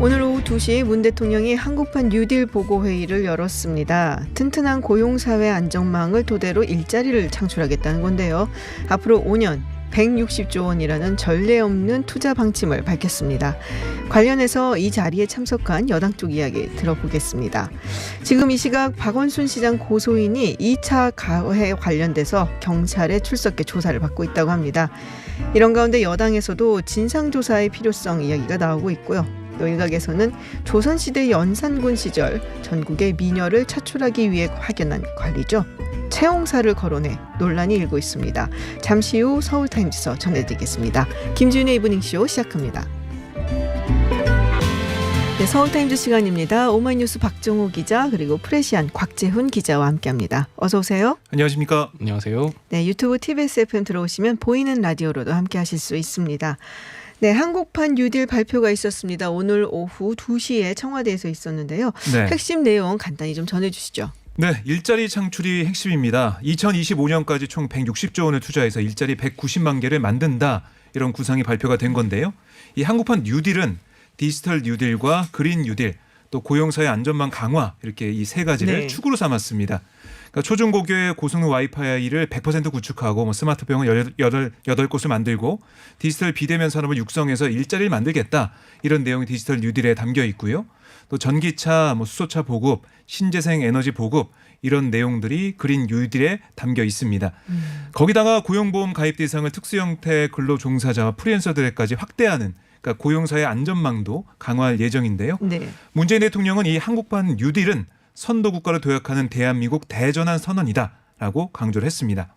오늘 오후 2시 문 대통령이 한국판 뉴딜 보고회의를 열었습니다. 튼튼한 고용사회 안정망을 토대로 일자리를 창출하겠다는 건데요. 앞으로 5년 160조 원이라는 전례 없는 투자 방침을 밝혔습니다. 관련해서 이 자리에 참석한 여당 쪽 이야기 들어보겠습니다. 지금 이 시각 박원순 시장 고소인이 2차 가해 관련돼서 경찰에 출석해 조사를 받고 있다고 합니다. 이런 가운데 여당에서도 진상조사의 필요성 이야기가 나오고 있고요. 또 일각에서는 조선시대 연산군 시절 전국의 미녀를 차출하기 위해 확연한 관리죠. 채용사를 거론해 논란이 일고 있습니다. 잠시 후 서울타임즈에서 전해드리겠습니다. 김지윤의 이브닝쇼 시작합니다. 네, 서울타임즈 시간입니다. 오마이뉴스 박정호 기자 그리고 프레시안 곽재훈 기자와 함께합니다. 어서 오세요. 안녕하십니까. 안녕하세요. 네, 유튜브 TBS FM 들어오시면 보이는 라디오로도 함께하실 수 있습니다. 네, 한국판 뉴딜 발표가 있었습니다. 오늘 오후 2시에 청와대에서 있었는데요. 네. 핵심 내용 간단히 좀 전해주시죠. 네, 일자리 창출이 핵심입니다. 2025년까지 총 160조 원을 투자해서 일자리 190만 개를 만든다. 이런 구상이 발표가 된 건데요. 이 한국판 뉴딜은 디지털 뉴딜과 그린 뉴딜, 또 고용사회 안전망 강화 이렇게 이 세 가지를 축으로 삼았습니다. 그러니까 초중고교의 고성능 와이파이를 100% 구축하고 스마트병을 8곳을 만들고 디지털 비대면 산업을 육성해서 일자리를 만들겠다. 이런 내용이 디지털 뉴딜에 담겨 있고요. 또 전기차, 수소차 보급, 신재생 에너지 보급 이런 내용들이 그린 뉴딜에 담겨 있습니다. 거기다가 고용보험 가입 대상을 특수 형태 근로 종사자와 프리랜서들에까지 확대하는 그러니까 고용사의 안전망도 강화할 예정인데요. 네. 문재인 대통령은 이 한국판 뉴딜은 선도국가를 도약하는 대한민국 대전환 선언이다라고 강조를 했습니다.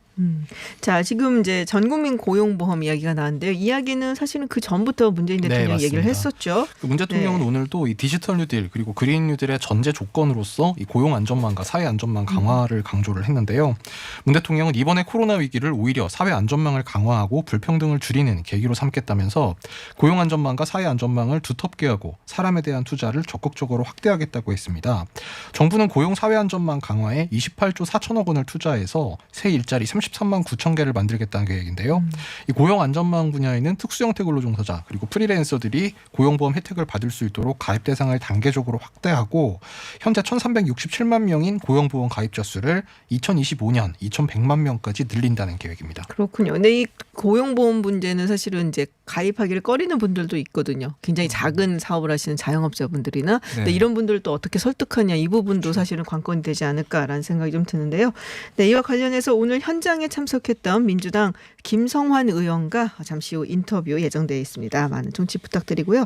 자, 지금 이제 전국민 고용보험 이야기가 나왔는데요. 이야기는 사실은 그 전부터 문재인 대통령이 얘기를 했었죠. 문 대통령은 오늘도 이 디지털 뉴딜 그리고 그린 뉴딜의 전제 조건으로서 이 고용 안전망과 사회 안전망 강화를 강조를 했는데요. 문 대통령은 이번에 코로나 위기를 오히려 사회 안전망을 강화하고 불평등을 줄이는 계기로 삼겠다면서 고용 안전망과 사회 안전망을 두텁게 하고 사람에 대한 투자를 적극적으로 확대하겠다고 했습니다. 정부는 고용 사회 안전망 강화에 28조 4천억 원을 투자해서 새 일자리 33만 9천 개를 만들겠다는 계획인데요. 이 고용 안전망 분야에는 특수 형태 근로 종사자 그리고 프리랜서들이 고용보험 혜택을 받을 수 있도록 가입 대상을 단계적으로 확대하고 현재 1,367만 명인 고용보험 가입자 수를 2025년 2,100만 명까지 늘린다는 계획입니다. 그렇군요. 근데 이 고용보험 문제는 사실은 이제 가입하기를 꺼리는 분들도 있거든요. 굉장히 작은 사업을 하시는 자영업자분들이나 근데 이런 분들도 어떻게 설득하냐 이 부분도 사실은 관건이 되지 않을까라는 생각이 좀 드는데요. 네, 이와 관련해서 오늘 현장에 참석했던 민주당 김성환 의원과 잠시 후 인터뷰 예정되어 있습니다. 많은 청취 부탁드리고요.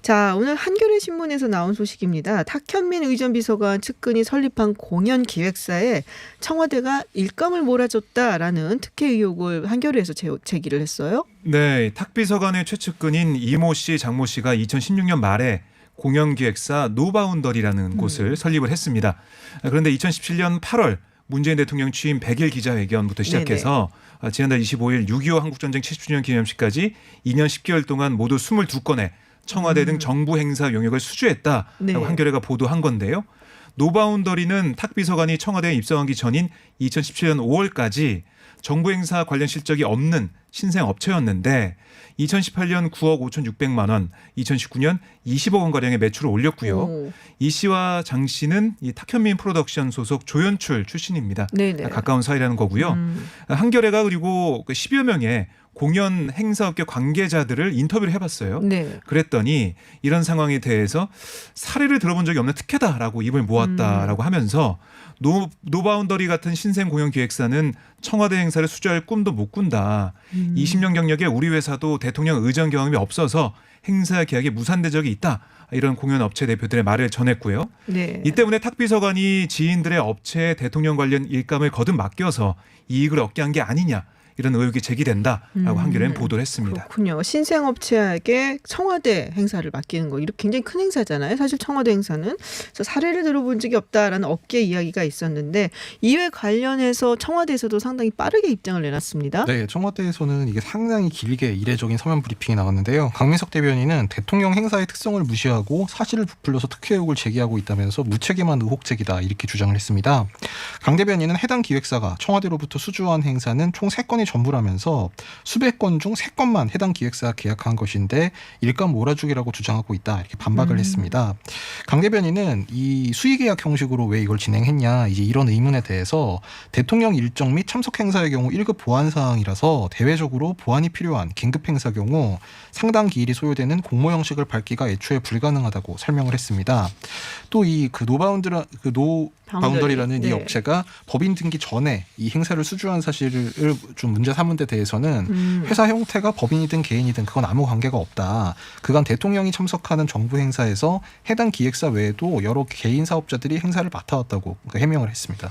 자, 오늘 한겨레 신문에서 나온 소식입니다. 탁현민 의전 비서관 측근이 설립한 공연기획사에 청와대가 일감을 몰아줬다라는 특혜 의혹을 한겨레에서 제기를 했어요. 네, 탁 비서관의 최측근인 이모 씨, 장모 씨가 2016년 말에 공연기획사 노바운더리라는 곳을 설립을 했습니다. 그런데 2017년 8월 문재인 대통령 취임 100일 기자회견부터 시작해서 지난달 25일 6.25 한국전쟁 70주년 기념식까지 2년 10개월 동안 모두 22건의 청와대 등 정부 행사 용역을 수주했다라고 한겨레가 보도한 건데요. 노바운더리는 탁 비서관이 청와대에 입성하기 전인 2017년 5월까지 정부 행사 관련 실적이 없는 신생 업체였는데 2018년 9억 5,600만 원, 2019년 20억 원가량의 매출을 올렸고요. 이 씨와 장 씨는 이 탁현민 프로덕션 소속 조연출 출신입니다. 네네. 가까운 사이라는 거고요. 한겨레가 그리고 10여 명의 공연 행사업계 관계자들을 인터뷰를 해봤어요. 네. 그랬더니 이런 상황에 대해서 사례를 들어본 적이 없는 특혜다라고 입을 모았다라고 하면서 노바운더리 같은 신생 공연 기획사는 청와대 행사를 수주할 꿈도 못 꾼다. 20년 경력에 우리 회사도 대통령 의전 경험이 없어서 행사 계약에 무산된 적이 있다. 이런 공연 업체 대표들의 말을 전했고요. 네. 이 때문에 탁 비서관이 지인들의 업체에 대통령 관련 일감을 거듭 맡겨서 이익을 얻게 한 게 아니냐. 이런 의혹이 제기된다라고 한겨레는 보도를 했습니다. 그렇군요. 신생업체에게 청와대 행사를 맡기는 거 이렇게 굉장히 큰 행사잖아요. 사실 청와대 행사는. 그래서 사례를 들어본 적이 없다라는 업계 이야기가 있었는데 이에 관련해서 청와대에서도 상당히 빠르게 입장을 내놨습니다. 네, 청와대에서는 이게 상당히 길게 이례적인 서면 브리핑이 나왔는데요. 강민석 대변인은 대통령 행사의 특성을 무시하고 사실을 부풀려서 특혜 의혹을 제기하고 있다면서 무책임한 의혹 제기다 이렇게 주장을 했습니다. 강 대변인은 해당 기획사가 청와대로부터 수주한 행사는 총 3건이 전부라면서 수백 건 중 3건만 해당 기획사가 계약한 것인데 일감 몰아주기라고 주장하고 있다 이렇게 반박을 했습니다. 강 대변인은 이 수의계약 형식으로 왜 이걸 진행했냐 이제 이런 의문에 대해서 대통령 일정 및 참석 행사의 경우 1급 보안 사항이라서 대외적으로 보안이 필요한 긴급 행사 경우 상당 기일이 소요되는 공모 형식을 밟기가 애초에 불가능하다고 설명을 했습니다. 또 이 그 노바운더리라는 이 네. 업체가 법인 등기 전에 이 행사를 수주한 사실을 좀 문제 삼은 데 대해서는 회사 형태가 법인이든 개인이든 그건 아무 관계가 없다. 그간 대통령이 참석하는 정부 행사에서 해당 기획사 외에도 여러 개인 사업자들이 행사를 맡아왔다고 해명을 했습니다.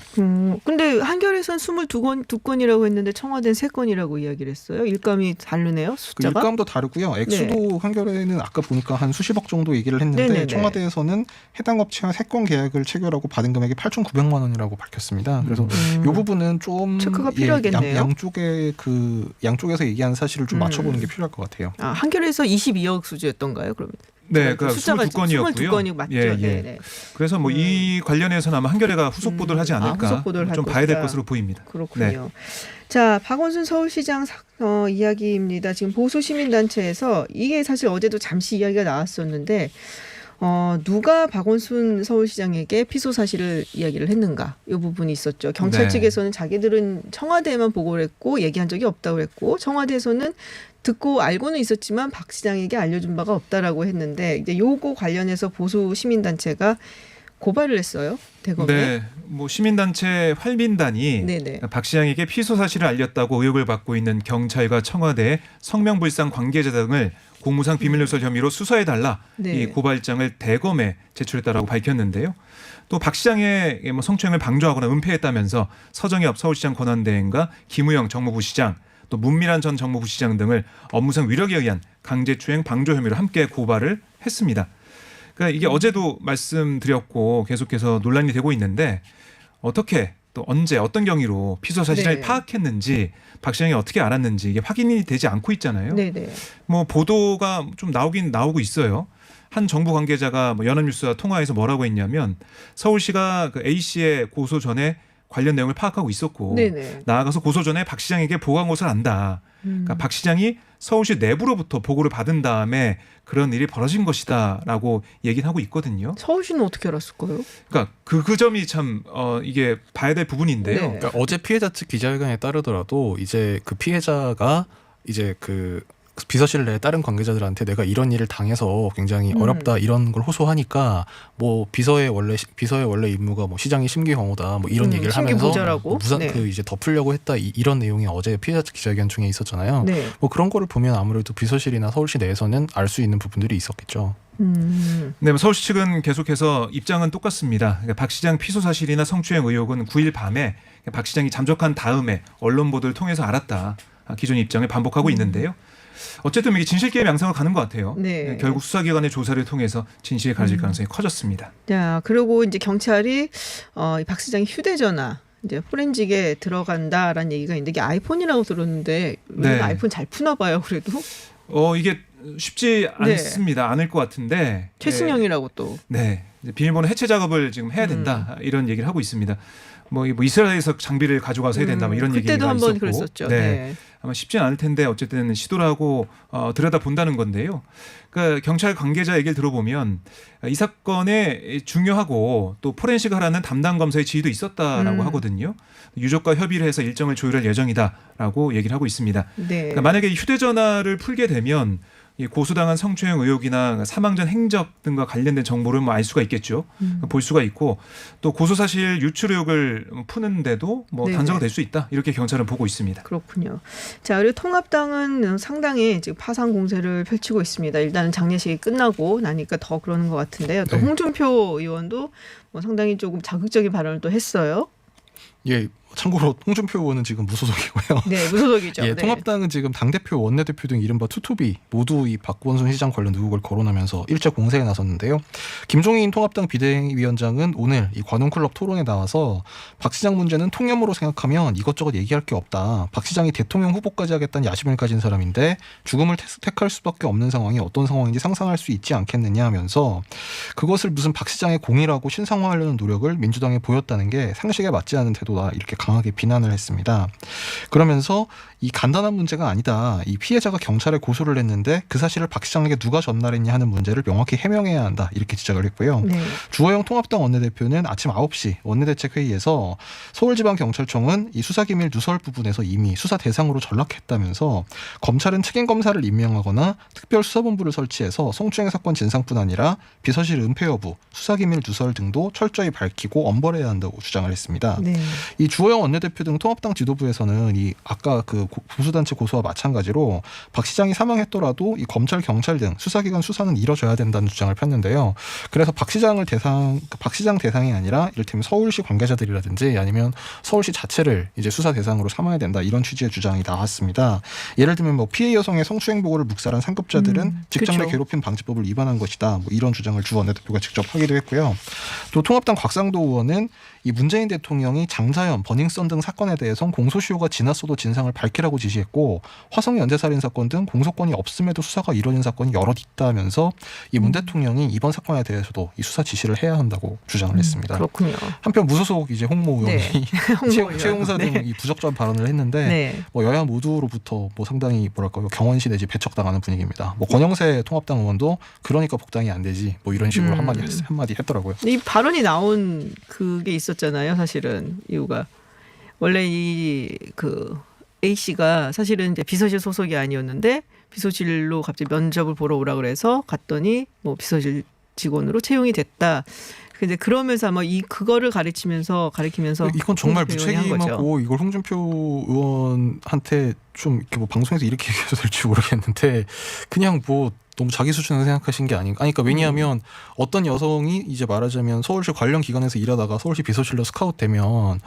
근데 한겨레에서는 22건이라고 했는데 청와대는 3건이라고 이야기를 했어요. 일감이 다르네요. 그 숫자가. 일감도 다르고요. 액수도 한겨레는 아까 보니까 한 수십억 정도 얘기를 했는데 네네네. 청와대에서는 해당 업체와 3건 계약을 체결하고 받은 금액이 8,900만 원이라고 밝혔습니다. 그래서 이 부분은 좀 체크가 필요하겠네요. 양쪽에서 얘기하는 사실을 좀 맞춰보는 게 필요할 것 같아요. 아, 한겨레에서 22억 수주였던가요? 그러면 네, 그 숫자가 22건이었고요. 22건이 맞죠. 예, 예. 네네. 그래서 뭐 이 관련해서는 아마 한겨레가 후속 보도를 하지 않을까 후속 보도를 할 좀 봐야 될 것이다. 것으로 보입니다. 그렇군요. 자, 박원순 서울시장 이야기입니다. 지금 보수시민단체에서 이게 사실 어제도 잠시 이야기가 나왔었는데 누가 박원순 서울시장에게 피소 사실을 이야기를 했는가 이 부분이 있었죠. 경찰 네. 측에서는 자기들은 청와대에만 보고를 했고 얘기한 적이 없다고 했고 청와대에서는 듣고 알고는 있었지만 박 시장에게 알려준 바가 없다라고 했는데 이제 요거 관련해서 보수 시민단체가 고발을 했어요. 대검에. 네, 뭐 시민단체 활민단이 네네. 박 시장에게 피소 사실을 알렸다고 의혹을 받고 있는 경찰과 청와대 성명불상 관계자 등을 공무상 비밀누설 혐의로 수사해달라 네. 이 고발장을 대검에 제출했다라고 밝혔는데요. 또 박 시장의 뭐 성추행을 방조하거나 은폐했다면서 서정엽 서울시장 권한대행과 김우영 정무부 시장 또 문미란 전 정무부 시장 등을 업무상 위력에 의한 강제추행 방조 혐의로 함께 고발을 했습니다. 그러니까 이게 어제도 말씀드렸고 계속해서 논란이 되고 있는데 어떻게 또 언제 어떤 경위로 피소 사실을 네. 파악했는지 박 시장이 어떻게 알았는지 이게 확인이 되지 않고 있잖아요. 네네. 뭐 보도가 좀 나오긴 나오고 있어요. 한 정부 관계자가 뭐 연합뉴스와 통화해서 뭐라고 했냐면 서울시가 그 A 씨의 고소 전에 관련 내용을 파악하고 있었고 네네. 나아가서 고소 전에 박 시장에게 보고한 것을 안다. 그러니까 박 시장이 서울시 내부로부터 보고를 받은 다음에 그런 일이 벌어진 것이다라고 얘기는 하고 있거든요. 서울시는 어떻게 알았을까요? 그러니까 그 점이 참 이게 봐야 될 부분인데요. 네. 그러니까 어제 피해자 측 기자회견에 따르더라도 이제 그 피해자가 이제 그 비서실 내 다른 관계자들한테 내가 이런 일을 당해서 굉장히 어렵다 이런 걸 호소하니까 뭐 비서의 원래 임무가 뭐 시장의 심기 경호다 뭐 이런 얘기를 심기 하면서 보좌라고. 무슨 네. 그 이제 덮으려고 했다 이런 내용이 어제 피해자 측 기자회견 중에 있었잖아요. 네. 뭐 그런 거를 보면 아무래도 비서실이나 서울시 내에서는 알 수 있는 부분들이 있었겠죠. 네, 뭐 서울시 측은 계속해서 입장은 똑같습니다. 그러니까 박 시장 피소 사실이나 성추행 의혹은 9일 밤에 박 시장이 잠적한 다음에 언론 보도를 통해서 알았다. 기존 입장을 반복하고 있는데요. 어쨌든 이게 진실 게임 양상으로 가는 것 같아요. 네. 결국 수사기관의 조사를 통해서 진실이 가려질 가능성이 커졌습니다. 자, 그리고 이제 경찰이 이 박 시장의 휴대전화 이제 포렌직에 들어간다라는 얘기가 있는데 이게 아이폰이라고 들었는데 네. 아이폰 잘 푸나 봐요. 그래도 이게 쉽지 네. 않습니다. 않을 것 같은데. 최승영이라고 또. 네. 이제 비밀번호 해체 작업을 지금 해야 된다. 이런 얘기를 하고 있습니다. 뭐 이스라엘에서 장비를 가져가서 해야 된다. 뭐 이런 얘기가 그때도 있었고. 한번 그랬었죠. 네. 아마 쉽지는 않을 텐데 어쨌든 시도를 하고 들여다본다는 건데요. 그러니까 경찰 관계자 얘기를 들어보면 이 사건에 중요하고 또 포렌식 하라는 담당 검사의 지휘도 있었다라고 하거든요. 유족과 협의를 해서 일정을 조율할 예정이다라고 얘기를 하고 있습니다. 네. 그러니까 만약에 이 휴대전화를 풀게 되면 이 고소당한 성추행 의혹이나 사망 전 행적 등과 관련된 정보를 뭐 알 수가 있겠죠. 볼 수가 있고 또 고소 사실 유출 의혹을 푸는데도 뭐 네네. 단서가 될 수 있다. 이렇게 경찰은 보고 있습니다. 그렇군요. 자, 그리고 통합당은 상당히 지금 파상 공세를 펼치고 있습니다. 일단은 장례식이 끝나고 나니까 더 그러는 것 같은데요. 또 네. 홍준표 의원도 뭐 상당히 조금 자극적인 발언을 또 했어요. 예, 참고로 홍준표 의원은 지금 무소속이고요. 네, 무소속이죠. 예, 네. 통합당은 지금 당대표, 원내대표 등 이른바 투투비 모두 이 박원순 시장 관련 의혹을 거론하면서 일제 공세에 나섰는데요. 김종인 통합당 비대위원장은 오늘 이 관훈클럽 토론에 나와서 박 시장 문제는 통념으로 생각하면 이것저것 얘기할 게 없다. 박 시장이 대통령 후보까지 하겠다는 야심을 가진 사람인데 죽음을 택할 수밖에 없는 상황이 어떤 상황인지 상상할 수 있지 않겠느냐 하면서 그것을 무슨 박 시장의 공이라고 신상화하려는 노력을 민주당에 보였다는 게 상식에 맞지 않은 태도다. 것이다 이렇게 강하게 비난을 했습니다. 그러면서 이 간단한 문제가 아니다. 이 피해자가 경찰에 고소를 했는데 그 사실을 박 시장에게 누가 전달했냐 하는 문제를 명확히 해명해야 한다. 이렇게 지적을 했고요. 네. 주호영 통합당 원내대표는 아침 9시 원내대책회의에서 서울지방경찰청은 이 수사기밀 누설 부분에서 이미 수사 대상으로 전락했다면서 검찰은 책임검사를 임명하거나 특별수사본부를 설치해서 성추행 사건 진상뿐 아니라 비서실 은폐 여부, 수사기밀 누설 등도 철저히 밝히고 엄벌해야 한다고 주장을 했습니다. 네. 이 주호영 원내대표 등 통합당 지도부에서는 이 아까 그 보수단체 고소와 마찬가지로 박 시장이 사망했더라도 이 검찰, 경찰 등 수사기관 수사는 이뤄져야 된다는 주장을 폈는데요. 그래서 박 시장 대상이 아니라 이를테면 서울시 관계자들이라든지 아니면 서울시 자체를 이제 수사 대상으로 삼아야 된다 이런 취지의 주장이 나왔습니다. 예를 들면 뭐 피해 여성의 성추행 보고를 묵살한 상급자들은 직장 내 그렇죠. 괴롭힘 방지법을 위반한 것이다. 뭐 이런 주장을 주 원내대표가 직접 하기도 했고요. 또 통합당 곽상도 의원은 이 문재인 대통령이 장자연, 버닝썬 등 사건에 대해서는 공소시효가 지났어도 진상을 밝히라고 지시했고 화성 연쇄살인 사건 등 공소권이 없음에도 수사가 이뤄진 사건이 여럿 있다면서 이 문 대통령이 이번 사건에 대해서도 이 수사 지시를 해야 한다고 주장을 했습니다. 그렇군요. 한편 무소속 이제 홍모 의원이 홍보 최용사 등 네. 이 부적절한 발언을 했는데 네. 뭐 여야 모두로부터 뭐 상당히 뭐랄까요 경원시 내지 배척당하는 분위기입니다. 뭐 권영세 통합당 의원도 그러니까 복당이 안 되지 뭐 이런 식으로 한마디 했더라고요. 이 발언이 나온 그게 있었잖아요. 사실은 이유가 원래 그 A 씨가 사실은 이제 비서실 소속이 아니었는데 비서실로 갑자기 면접을 보러 오라 그래서 갔더니 뭐 비서실 직원으로 채용이 됐다. 근데 그러면서 아마 그거를 가리키면서 이건 정말 홍준표 의원이 한 거죠. 무책임하고 이걸 홍준표 의원한테 좀 이렇게 뭐 방송에서 이렇게 얘기해도 될지 모르겠는데 그냥 뭐 너무 자기 수준으로 생각하신 게 아닌가. 아니, 그러니까 왜냐하면 어떤 여성이 이제 말하자면 서울시 관련 기관에서 일하다가 서울시 비서실로 스카웃 되면 뭐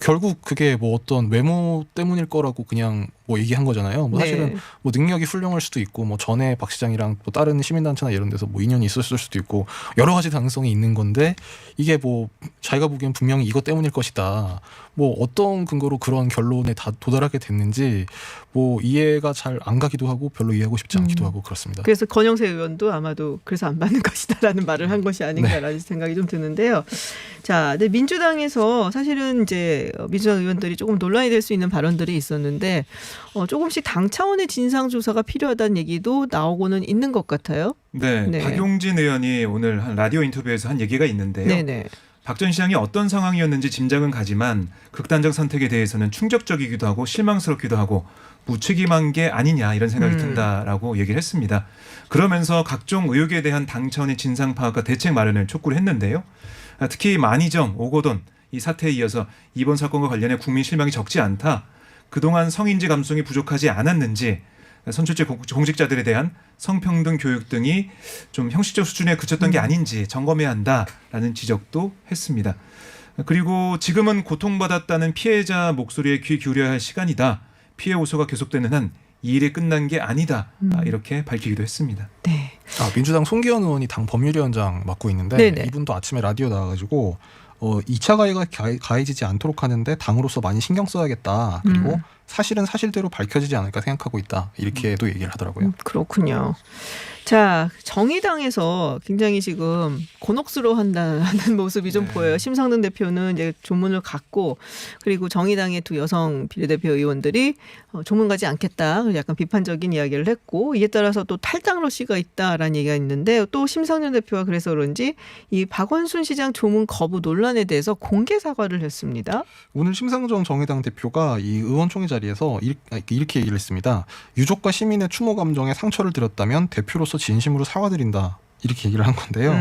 결국 그게 뭐 어떤 외모 때문일 거라고 그냥 뭐 얘기한 거잖아요. 뭐 사실은 네. 뭐 능력이 훌륭할 수도 있고 뭐 전에 박 시장이랑 뭐 다른 시민단체나 이런 데서 뭐 인연이 있었을 수도 있고 여러 가지 가능성이 있는 건데 이게 뭐 자기가 보기엔 분명히 이것 때문일 것이다. 뭐 어떤 근거로 그런 결론에 다 도달하게 됐는지 뭐 이해가 잘 안 가기도 하고 별로 이해하고 싶지 않기도 하고 그렇습니다. 그래서 권영세 의원도 아마도 그래서 안 받는 것이다라는 말을 한 것이 아닌가라는 생각이 좀 드는데요. 자, 근데 민주당에서 사실은 이제 민주당 의원들이 조금 논란이 될 수 있는 발언들이 있었는데 조금씩 당 차원의 진상 조사가 필요하다는 얘기도 나오고는 있는 것 같아요. 네, 네. 박용진 의원이 오늘 한 라디오 인터뷰에서 한 얘기가 있는데요. 네네. 박 전 시장이 어떤 상황이었는지 짐작은 가지만 극단적 선택에 대해서는 충격적이기도 하고 실망스럽기도 하고 무책임한 게 아니냐 이런 생각이 든다라고 얘기를 했습니다. 그러면서 각종 의혹에 대한 당 차원의 진상 파악과 대책 마련을 촉구를 했는데요. 특히 만희정, 오거돈 이 사태에 이어서 이번 사건과 관련해 국민 실망이 적지 않다. 그동안 성인지 감수성이 부족하지 않았는지 선출직 공직자들에 대한 성평등 교육 등이 좀 형식적 수준에 그쳤던 게 아닌지 점검해야 한다라는 지적도 했습니다. 그리고 지금은 고통받았다는 피해자 목소리에 귀 기울여야 할 시간이다. 피해 호소가 계속되는 한 이 일이 끝난 게 아니다. 이렇게 밝히기도 했습니다. 네. 민주당 송기현 의원이 당 법률위원장 맡고 있는데 네네. 이분도 아침에 라디오 나와가지고 2차 가해가 가해지지 않도록 하는데 당으로서 많이 신경 써야겠다. 그리고 사실은 사실대로 밝혀지지 않을까 생각하고 있다. 이렇게도 얘기를 하더라고요. 그렇군요. 자, 정의당에서 굉장히 지금 곤혹스러워한다는 모습이 좀 네. 보여요. 심상정 대표는 이제 조문을 갔고 그리고 정의당의 두 여성 비례대표 의원들이 조문 가지 않겠다. 약간 비판적인 이야기를 했고 이에 따라서 또 탈당 러시가 있다라는 얘기가 있는데 또 심상정 대표가 그래서 그런지 이 박원순 시장 조문 거부 논란에 대해서 공개 사과를 했습니다. 오늘 심상정 정의당 대표가 이 의원총회 자리에서 이렇게 얘기를 했습니다. 유족과 시민의 추모 감정에 상처를 드렸다면 대표로서 진심으로 사과드린다. 이렇게 얘기를 한 건데요.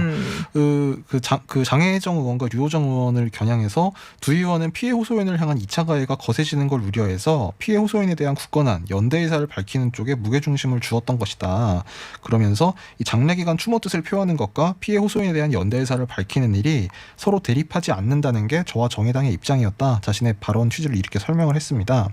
그 장혜정 의원과 유호정 의원을 겨냥해서 두 의원은 피해 호소인을 향한 2차 가해가 거세지는 걸 우려해서 피해 호소인에 대한 굳건한 연대 의사를 밝히는 쪽에 무게중심을 주었던 것이다. 그러면서 이 장례기간 추모 뜻을 표하는 것과 피해 호소인에 대한 연대 의사를 밝히는 일이 서로 대립하지 않는다는 게 저와 정의당의 입장이었다. 자신의 발언 취지를 이렇게 설명을 했습니다.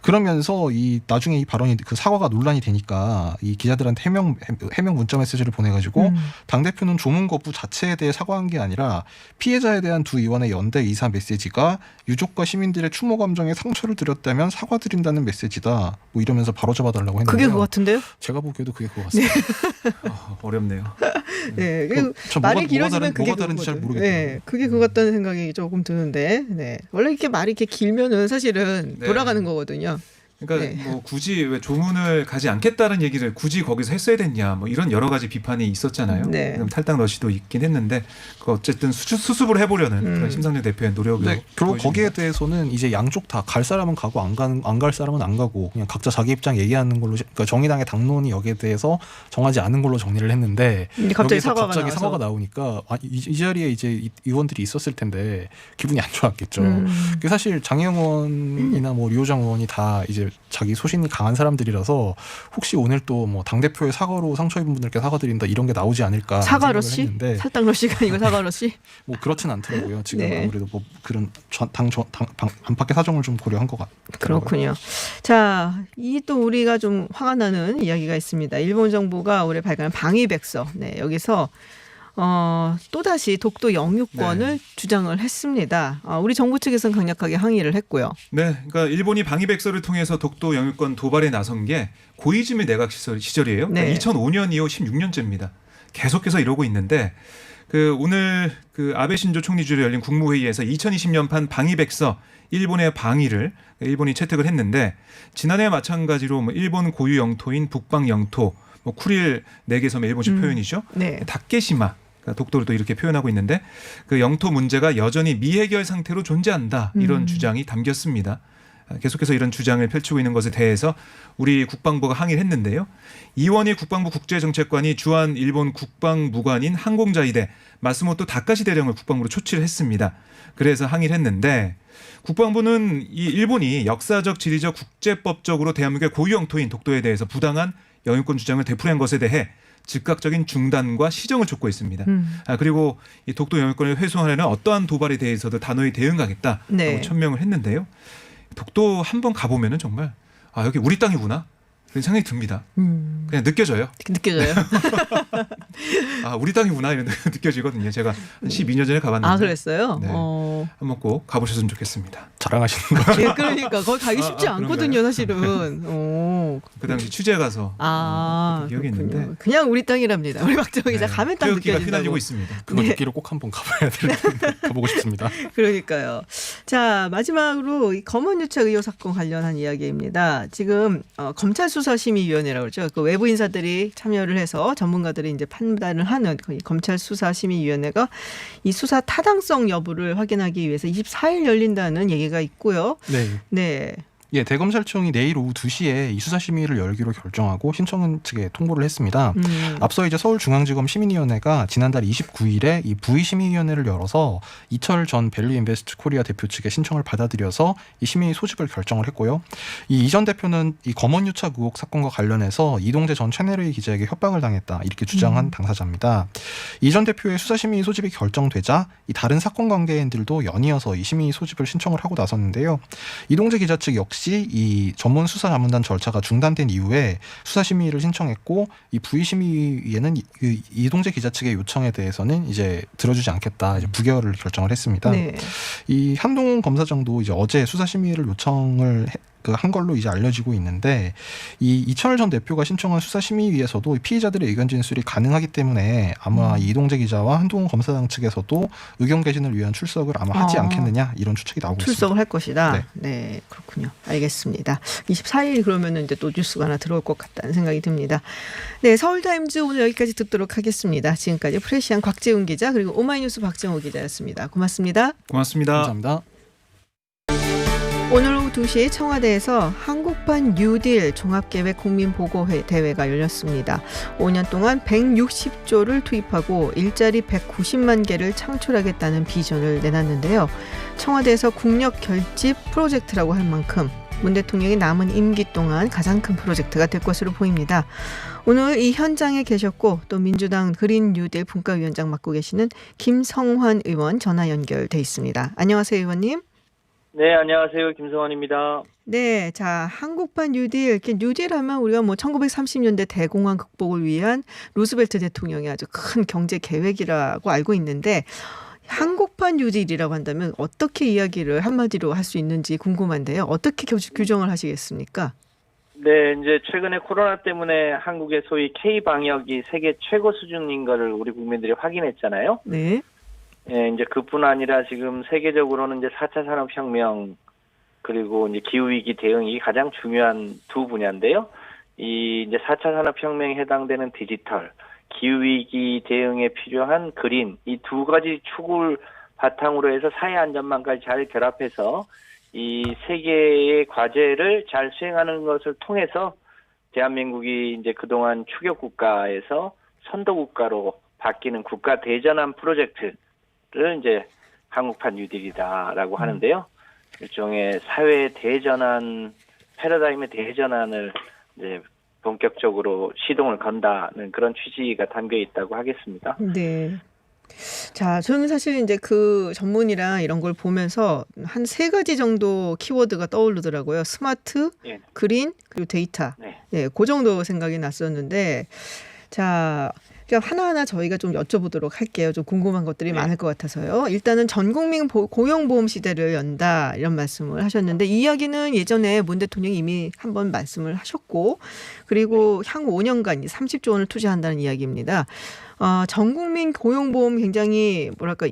그러면서 나중에 이 발언이 그 사과가 논란이 되니까 이 기자들한테 해명 문자 메시지를 보내가지고 당대표는 조문 거부 자체에 대해 사과한 게 아니라 피해자에 대한 두 의원의 연대 이사 메시지가 유족과 시민들의 추모 감정에 상처를 드렸다면 사과드린다는 메시지다. 뭐 이러면서 바로잡아달라고 했는데요. 그게 그거 같은데요? 제가 보기에도 그게 그거 같습니다. 어렵네요. 네, 그리고 저 말이 길어지면 그게 뭐가 다른지 잘 그거거든요. 모르겠더라고요. 네, 그게 그거 같다는 생각이 조금 드는데, 네, 원래 이렇게 말이 이렇게 길면은 사실은 네. 돌아가는 거거든요. 그러니까 네. 뭐 굳이 왜 조문을 가지 않겠다는 얘기를 굳이 거기서 했어야 됐냐 뭐 이런 여러 가지 비판이 있었잖아요. 네. 그럼 탈당 러시도 있긴 했는데 그 어쨌든 수습을 해보려는 그런 심상정 대표의 노력을 네, 결국 보여줍니다. 거기에 대해서는 이제 양쪽 다 갈 사람은 가고 안 갈 사람은 안 가고 그냥 각자 자기 입장 얘기하는 걸로 그러니까 정의당의 당론이 여기에 대해서 정하지 않은 걸로 정리를 했는데 근데 갑자기 여기서 사과가 갑자기 나와서. 사과가 나오니까 이 자리에 이제 의원들이 있었을 텐데 기분이 안 좋았겠죠. 그 사실 장혜영 의원이나 뭐 류호정 의원이 다 이제 자기 소신이 강한 사람들이라서 혹시 오늘 또 뭐 당 대표의 사과로 상처 입은 분들께 사과드린다 이런 게 나오지 않을까 사과 생각을 러시? 했는데 탈당 러시가 아니고 사과 러시? 뭐 그렇진 않더라고요. 지금 네. 아무래도 뭐 그런 당 안팎의 사정을 좀 고려한 것 같아요. 그렇군요. 자, 이 또 우리가 좀 화가 나는 이야기가 있습니다. 일본 정부가 올해 발간한 방위백서. 네, 여기서 또다시 독도 영유권을 네. 주장을 했습니다. 우리 정부 측에서는 강력하게 항의를 했고요. 네, 그러니까 일본이 방위백서를 통해서 독도 영유권 도발에 나선 게 고이즈미 내각 시절이에요. 네. 그러니까 2005년 이후 16년째입니다. 계속해서 이러고 있는데 오늘 아베 신조 총리 주재로 열린 국무회의에서 2020년판 방위백서 일본의 방위를 일본이 채택을 했는데 지난해와 마찬가지로 뭐 일본 고유 영토인 북방 영토, 뭐 쿠릴 4개 섬의 일본식 표현이죠. 네. 다케시마 독도를 또 이렇게 표현하고 있는데 그 영토 문제가 여전히 미해결 상태로 존재한다 이런 주장이 담겼습니다. 계속해서 이런 주장을 펼치고 있는 것에 대해서 우리 국방부가 항의를 했는데요. 이원희 국방부 국제정책관이 주한 일본 국방무관인 항공자위대 마스모토 다카시 대령을 국방부로 초치를 했습니다. 그래서 항의를 했는데 국방부는 이 일본이 역사적, 지리적, 국제법적으로 대한민국의 고유 영토인 독도에 대해서 부당한 영유권 주장을 되풀이한 것에 대해 즉각적인 중단과 시정을 촉구했습니다. 그리고 이 독도 영유권을 훼손하려는 어떠한 도발에 대해서도 단호히 대응하겠다라고 네. 천명을 했는데요. 독도 한번 가보면은 정말 여기 우리 땅이구나 그런 생각이 듭니다. 그냥 느껴져요. 느껴져요? 우리 땅이구나 이런 느껴지거든요. 제가 한 12년 전에 가봤는데 그랬어요? 네. 한번 꼭 가보셨으면 좋겠습니다. 자랑하시는 거. 예, 그러니까 거기 가기 쉽지 않거든요, 사실은. 그 당시 취재 가서 기억이 그렇군요. 있는데 그냥 우리 땅이랍니다. 우리 박정희 기자 네, 가면 딱 태극기가 느껴진다고. 휘날리고 있습니다. 그거 네. 듣기로 꼭 한번 가봐야 될 텐데 가보고 싶습니다. 그러니까요. 자, 마지막으로 이 검언유착 의혹 사건 관련한 이야기입니다. 지금 검찰수사심의위원회라고 그러죠. 그 외부 인사들이 참여를 해서 전문가들이 이제 판단을 하는 이 검찰수사심의위원회가 이 수사 타당성 여부를 확인하기 위해서 24일 열린다는 얘기가 있고요. 네. 네. 예, 대검찰청이 내일 오후 2시에 이 수사 심의를 열기로 결정하고 신청은 측에 통보를 했습니다. 앞서 이제 서울중앙지검 시민위원회가 지난달 29일에 이 부의심의위원회를 열어서 이철 전 밸류인베스트 코리아 대표 측의 신청을 받아들여서 이 심의 소집을 결정을 했고요. 이 전 대표는 이 검언유착 의혹 사건과 관련해서 이동재 전 채널A 기자에게 협박을 당했다 이렇게 주장한 당사자입니다. 이 전 대표의 수사 심의 소집이 결정되자 이 다른 사건 관계인들도 연이어서 이 심의 소집을 신청을 하고 나섰는데요. 이동재 기자 측 역시 이 전문 수사 자문단 절차가 중단된 이후에 수사 심의를 신청했고 이 부의 심의위에는 이동재 기자 측의 요청에 대해서는 이제 들어주지 않겠다 이제 부결을 결정을 했습니다. 네. 이 한동훈 검사장도 이제 어제 수사 심의를 요청을 한 걸로 이제 알려지고 있는데 이 이철 전 대표가 신청한 수사심의위에서도 피의자들의 의견 진술이 가능하기 때문에 아마 이동재 기자와 한동훈 검사장 측에서도 의견 개진을 위한 출석을 아마 하지 않겠느냐 이런 추측이 나오고 있습니다. 출석을 할 것이다. 네. 네, 그렇군요. 알겠습니다. 24일 그러면은 이제 또 뉴스가 하나 들어올 것 같다는 생각이 듭니다. 네, 서울타임즈 오늘 여기까지 듣도록 하겠습니다. 지금까지 프레시안 곽재훈 기자 그리고 오마이뉴스 박정호 기자였습니다. 고맙습니다. 고맙습니다. 감사합니다. 오늘 오후 2시 청와대에서 한국판 뉴딜 종합계획 국민보고회 대회가 열렸습니다. 5년 동안 160조를 투입하고 일자리 190만 개를 창출하겠다는 비전을 내놨는데요. 청와대에서 국력 결집 프로젝트라고 할 만큼 문 대통령이 남은 임기 동안 가장 큰 프로젝트가 될 것으로 보입니다. 오늘 이 현장에 계셨고 또 민주당 그린 뉴딜 분과위원장 맡고 계시는 김성환 의원 전화 연결돼 있습니다. 안녕하세요, 의원님. 네, 안녕하세요. 김성환입니다. 네, 자, 한국판 뉴딜. 이렇게 뉴딜 하면 우리가 뭐 1930년대 대공황 극복을 위한 루스벨트 대통령의 아주 큰 경제 계획이라고 알고 있는데 한국판 뉴딜이라고 한다면 어떻게 이야기를 한마디로 할 수 있는지 궁금한데요. 어떻게 규정을 하시겠습니까? 네, 이제 최근에 코로나 때문에 한국의 소위 K-방역이 세계 최고 수준인 거를 우리 국민들이 확인했잖아요. 네. 예, 이제 그뿐 아니라 지금 세계적으로는 이제 4차 산업혁명 그리고 이제 기후위기 대응이 가장 중요한 두 분야인데요. 이 이제 4차 산업혁명에 해당되는 디지털, 기후위기 대응에 필요한 그린, 이 두 가지 축을 바탕으로 해서 사회 안전망까지 잘 결합해서 이 세계의 과제를 잘 수행하는 것을 통해서 대한민국이 이제 그동안 추격 국가에서 선도 국가로 바뀌는 국가 대전환 프로젝트를 이제 한국판 뉴딜이다라고 하는데요. 일종의 사회 대전환, 패러다임의 대전환을 이제 본격적으로 시동을 건다는 그런 취지가 담겨 있다고 하겠습니다. 네. 자, 저는 사실 이제 그 전문이랑 이런 걸 보면서 한 세 가지 정도 키워드가 떠오르더라고요. 스마트, 예. 그린, 그리고 데이터. 네. 예, 그 정도 생각이 났었는데, 자, 그러니까 하나하나 저희가 좀 여쭤보도록 할게요. 좀 궁금한 것들이 네. 많을 것 같아서요. 일단은 전국민 고용보험 시대를 연다 이런 말씀을 하셨는데 이 이야기는 예전에 문 대통령이 이미 한번 말씀을 하셨고 그리고 향후 5년간 30조 원을 투자한다는 이야기입니다. 전국민 고용보험 굉장히 뭐랄까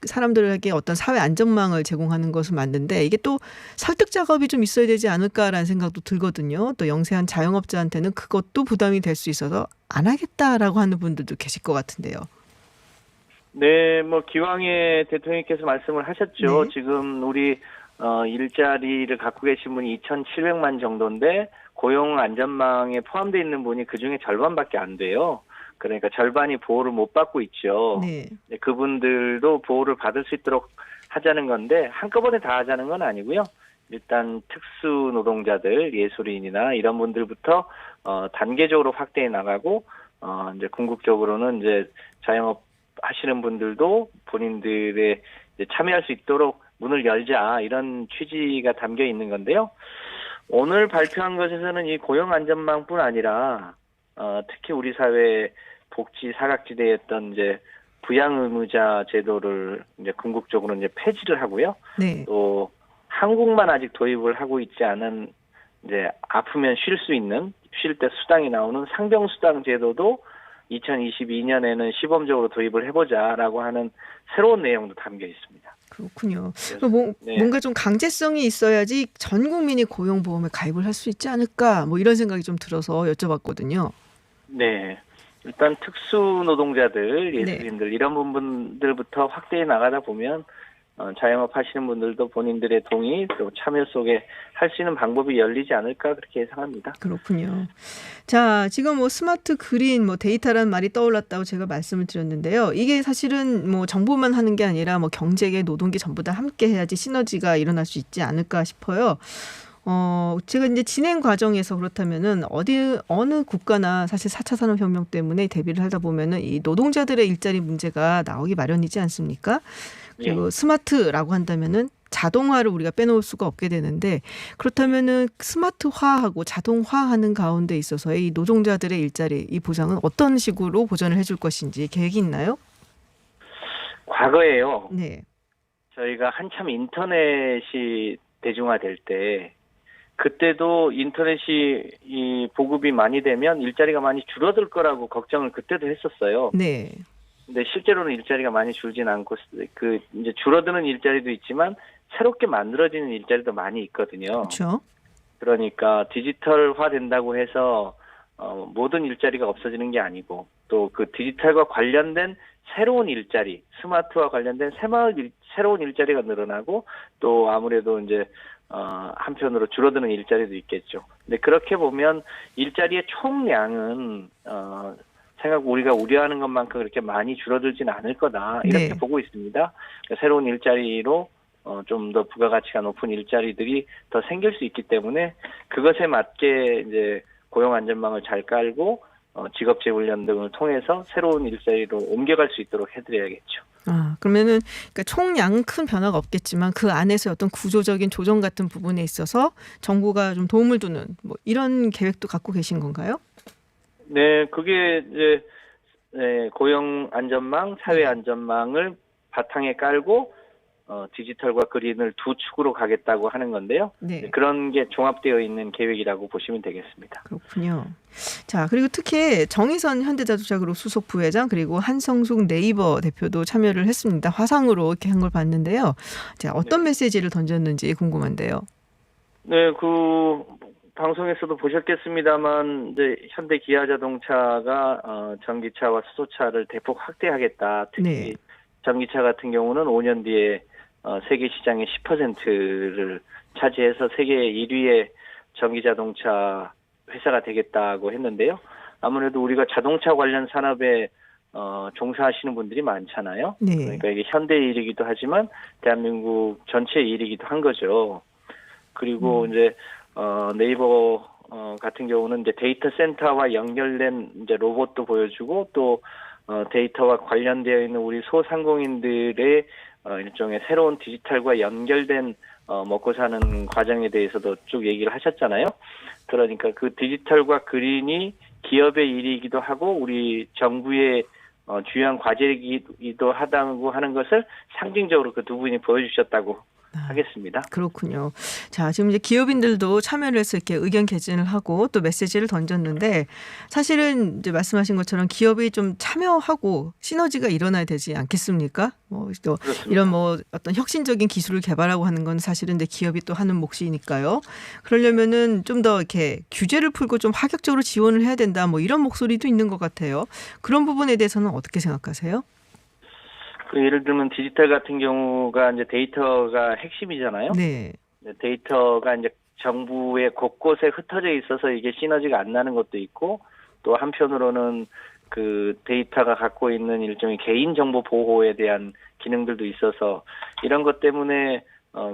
사람들에게 어떤 사회 안전망을 제공하는 것은 맞는데 이게 또 설득 작업이 좀 있어야 되지 않을까라는 생각도 들거든요. 또 영세한 자영업자한테는 그것도 부담이 될 수 있어서 안 하겠다라고 하는 분들도 계실 것 같은데요. 네, 뭐 기왕에 대통령께서 말씀을 하셨죠. 네. 지금 우리 일자리를 갖고 계신 분이 2,700만 정도인데 고용 안전망에 포함되어 있는 분이 그중에 절반밖에 안 돼요. 그러니까 절반이 보호를 못 받고 있죠. 네. 네, 그분들도 보호를 받을 수 있도록 하자는 건데 한꺼번에 다 하자는 건 아니고요. 일단 특수 노동자들, 예술인이나 이런 분들부터 단계적으로 확대해 나가고 이제 궁극적으로는 이제 자영업 하시는 분들도 본인들의 이제 참여할 수 있도록 문을 열자 이런 취지가 담겨 있는 건데요. 오늘 발표한 것에서는 이 고용 안전망뿐 아니라 특히 우리 사회 복지 사각지대였던 이제 부양 의무자 제도를 이제 궁극적으로 이제 폐지를 하고요. 네. 또 한국만 아직 도입을 하고 있지 않은 이제 아프면 쉴 수 있는 쉴 때 수당이 나오는 상병수당 제도도 2022년에는 시범적으로 도입을 해보자라고 하는 새로운 내용도 담겨 있습니다. 그렇군요. 네. 뭔가 좀 강제성이 있어야지 전 국민이 고용보험에 가입을 할 수 있지 않을까 뭐 이런 생각이 좀 들어서 여쭤봤거든요. 네. 일단 특수 노동자들, 예술인들 이런 부분들부터 확대해 나가다 보면 자영업 하시는 분들도 본인들의 동의 또 참여 속에 할 수 있는 방법이 열리지 않을까 그렇게 예상합니다. 그렇군요. 자, 지금 뭐 스마트 그린 뭐 데이터라는 말이 떠올랐다고 제가 말씀을 드렸는데요. 이게 사실은 뭐 정부만 하는 게 아니라 뭐 경제계, 노동계 전부 다 함께 해야지 시너지가 일어날 수 있지 않을까 싶어요. 제가 이제 진행 과정에서 그렇다면은 어느 국가나 사실 4차 산업혁명 때문에 대비를 하다 보면은 이 노동자들의 일자리 문제가 나오기 마련이지 않습니까? 그리고 스마트라고 한다면은 자동화를 우리가 빼놓을 수가 없게 되는데 그렇다면은 스마트화하고 자동화하는 가운데 있어서의 이 노동자들의 일자리 이 보장은 어떤 식으로 보전을 해줄 것인지 계획이 있나요? 과거에요. 네. 저희가 한참 인터넷이 대중화될 때 그때도 인터넷이 이 보급이 많이 되면 일자리가 많이 줄어들 거라고 걱정을 그때도 했었어요. 네. 근데 실제로는 일자리가 많이 줄진 않고 그 이제 줄어드는 일자리도 있지만 새롭게 만들어지는 일자리도 많이 있거든요. 그렇죠. 그러니까 디지털화 된다고 해서 모든 일자리가 없어지는 게 아니고 또 그 디지털과 관련된 새로운 일자리, 스마트와 관련된 새로운 일자리가 늘어나고 또 아무래도 이제 한편으로 줄어드는 일자리도 있겠죠. 근데 그렇게 보면 일자리의 총량은 우리가 우려하는 것만큼 그렇게 많이 줄어들지는 않을 거다 이렇게 보고 있습니다. 그러니까 새로운 일자리로 좀 더 부가가치가 높은 일자리들이 더 생길 수 있기 때문에 그것에 맞게 이제 고용 안전망을 잘 깔고 직업재훈련 등을 통해서 새로운 일자리로 옮겨갈 수 있도록 해드려야겠죠. 그러면은 그러니까 총량 큰 변화가 없겠지만 그 안에서 어떤 구조적인 조정 같은 부분에 있어서 정부가 좀 도움을 두는 뭐 이런 계획도 갖고 계신 건가요? 네, 그게 이제 고용 안전망, 사회 안전망을 바탕에 깔고 디지털과 그린을 두 축으로 가겠다고 하는 건데요. 네. 그런 게 종합되어 있는 계획이라고 보시면 되겠습니다. 그렇군요. 자, 그리고 특히 정의선 현대자동차 그룹 수석 부회장 그리고 한성숙 네이버 대표도 참여를 했습니다. 화상으로 이렇게 한 걸 봤는데요. 자, 어떤 메시지를 던졌는지 궁금한데요. 네, 그 방송에서도 보셨겠습니다만 이제 현대 기아자동차가 전기차와 수소차를 대폭 확대하겠다. 특히 네. 전기차 같은 경우는 5년 뒤에 세계 시장의 10%를 차지해서 세계 1위의 전기자동차 회사가 되겠다고 했는데요. 아무래도 우리가 자동차 관련 산업에 종사하시는 분들이 많잖아요. 네. 그러니까 이게 현대의 일이기도 하지만 대한민국 전체의 일이기도 한 거죠. 그리고 이제 네이버 같은 경우는 이제 데이터 센터와 연결된 이제 로봇도 보여주고 또 데이터와 관련되어 있는 우리 소상공인들의 일종의 새로운 디지털과 연결된 먹고 사는 과정에 대해서도 쭉 얘기를 하셨잖아요. 그러니까 그 디지털과 그린이 기업의 일이기도 하고 우리 정부의 주요한 과제이기도 하다고 하는 것을 상징적으로 그 두 분이 보여주셨다고 하겠습니다. 그렇군요. 자, 지금 이제 기업인들도 참여를 해서 이렇게 의견 개진을 하고 또 메시지를 던졌는데 사실은 이제 말씀하신 것처럼 기업이 좀 참여하고 시너지가 일어나야 되지 않겠습니까? 또 이런 어떤 혁신적인 기술을 개발하고 하는 건 사실은 이제 기업이 또 하는 몫이니까요. 그러려면은 좀 더 이렇게 규제를 풀고 좀 파격적으로 지원을 해야 된다. 뭐 이런 목소리도 있는 것 같아요. 그런 부분에 대해서는 어떻게 생각하세요? 그 예를 들면 디지털 같은 경우가 이제 데이터가 핵심이잖아요. 네. 데이터가 이제 정부의 곳곳에 흩어져 있어서 이게 시너지가 안 나는 것도 있고 또 한편으로는 그 데이터가 갖고 있는 일종의 개인정보 보호에 대한 기능들도 있어서 이런 것 때문에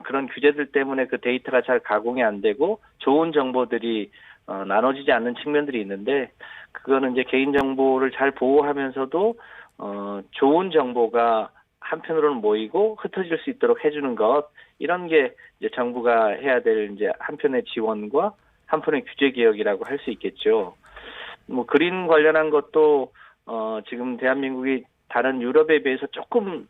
그런 규제들 때문에 그 데이터가 잘 가공이 안 되고 좋은 정보들이 나눠지지 않는 측면들이 있는데 그거는 이제 개인정보를 잘 보호하면서도 좋은 정보가 한편으로는 모이고 흩어질 수 있도록 해주는 것 이런 게 이제 정부가 해야 될 이제 한편의 지원과 한편의 규제 개혁이라고 할 수 있겠죠. 뭐 그린 관련한 것도 지금 대한민국이 다른 유럽에 비해서 조금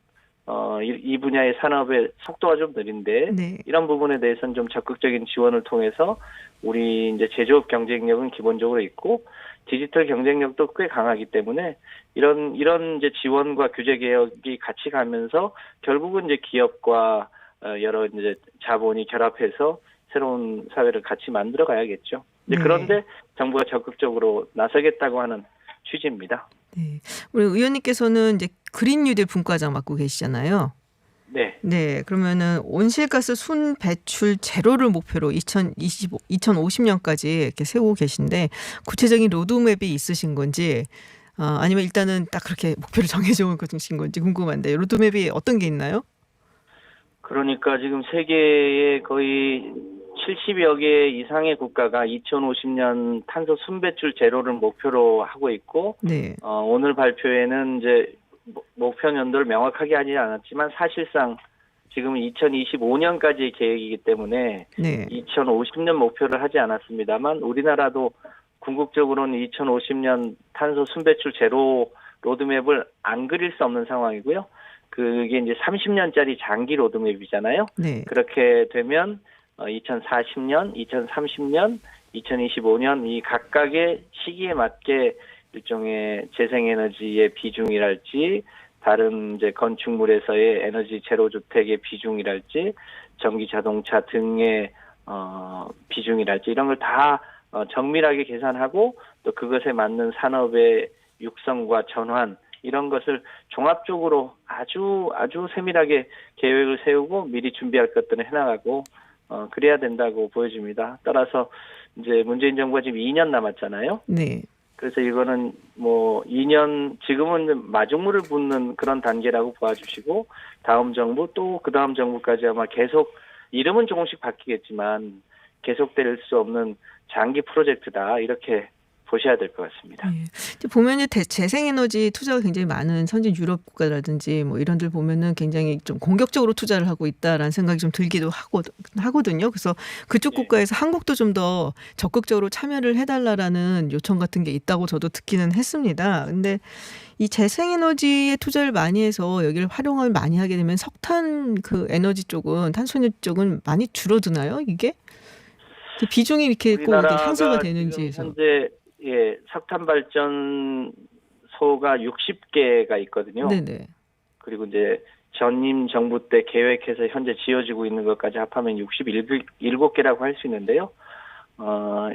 이 분야의 산업의 속도가 좀 느린데 네. 이런 부분에 대해서는 좀 적극적인 지원을 통해서 우리 이제 제조업 경쟁력은 기본적으로 있고 디지털 경쟁력도 꽤 강하기 때문에 이런 이제 지원과 규제 개혁이 같이 가면서 결국은 이제 기업과 여러 이제 자본이 결합해서 새로운 사회를 같이 만들어 가야겠죠. 네. 그런데 정부가 적극적으로 나서겠다고 하는 취지입니다. 네. 우리 의원님께서는 이제 그린 뉴딜 분과장 맡고 계시잖아요. 네. 네, 그러면은 온실가스 순 배출 제로를 목표로 2050년까지 이렇게 세우고 계신데 구체적인 로드맵이 있으신 건지 아니면 일단은 딱 그렇게 목표를 정해져 계신 건지 궁금한데 로드맵이 어떤 게 있나요? 그러니까 지금 세계에 거의 70여 개 이상의 국가가 2050년 탄소 순배출 제로를 목표로 하고 있고 네. 오늘 발표에는 이제 목표 연도를 명확하게 하지 않았지만 사실상 지금 2025년까지의 계획이기 때문에 네. 2050년 목표를 하지 않았습니다만 우리나라도 궁극적으로는 2050년 탄소 순배출 제로 로드맵을 안 그릴 수 없는 상황이고요. 그게 이제 30년짜리 장기 로드맵이잖아요. 네. 그렇게 되면 2040년, 2030년, 2025년 이 각각의 시기에 맞게 일종의 재생에너지의 비중이랄지 다른 이제 건축물에서의 에너지 제로 주택의 비중이랄지 전기 자동차 등의 비중이랄지 이런 걸 다 정밀하게 계산하고 또 그것에 맞는 산업의 육성과 전환 이런 것을 종합적으로 아주 세밀하게 계획을 세우고 미리 준비할 것들은 해나가고 그래야 된다고 보여집니다. 따라서 이제 문재인 정부가 지금 2년 남았잖아요. 네. 그래서 이거는 뭐 2년 지금은 마중물을 붓는 그런 단계라고 봐주시고 다음 정부 또 그 다음 정부까지 아마 계속 이름은 조금씩 바뀌겠지만 계속될 수 없는 장기 프로젝트다 이렇게 보셔야 될 것 같습니다. 예. 이제 보면 이제 재생에너지 투자가 굉장히 많은 선진 유럽 국가라든지 뭐 이런 데 보면은 굉장히 좀 공격적으로 투자를 하고 있다라는 생각이 좀 들기도 하거든요. 그래서 그쪽 네. 국가에서 한국도 좀 더 적극적으로 참여를 해달라라는 요청 같은 게 있다고 저도 듣기는 했습니다. 근데 이 재생에너지에 투자를 많이 해서 여기를 활용을 많이 하게 되면 석탄 그 에너지 쪽은 탄소에너지 쪽은 많이 줄어드나요? 이게 비중이 이렇게 꼭 이렇게 향상가 되는지 해서. 현재 석탄 발전소가 60개가 있거든요. 네네. 그리고 이제 전임 정부 때 계획해서 현재 지어지고 있는 것까지 합하면 67개라고 할 수 있는데요.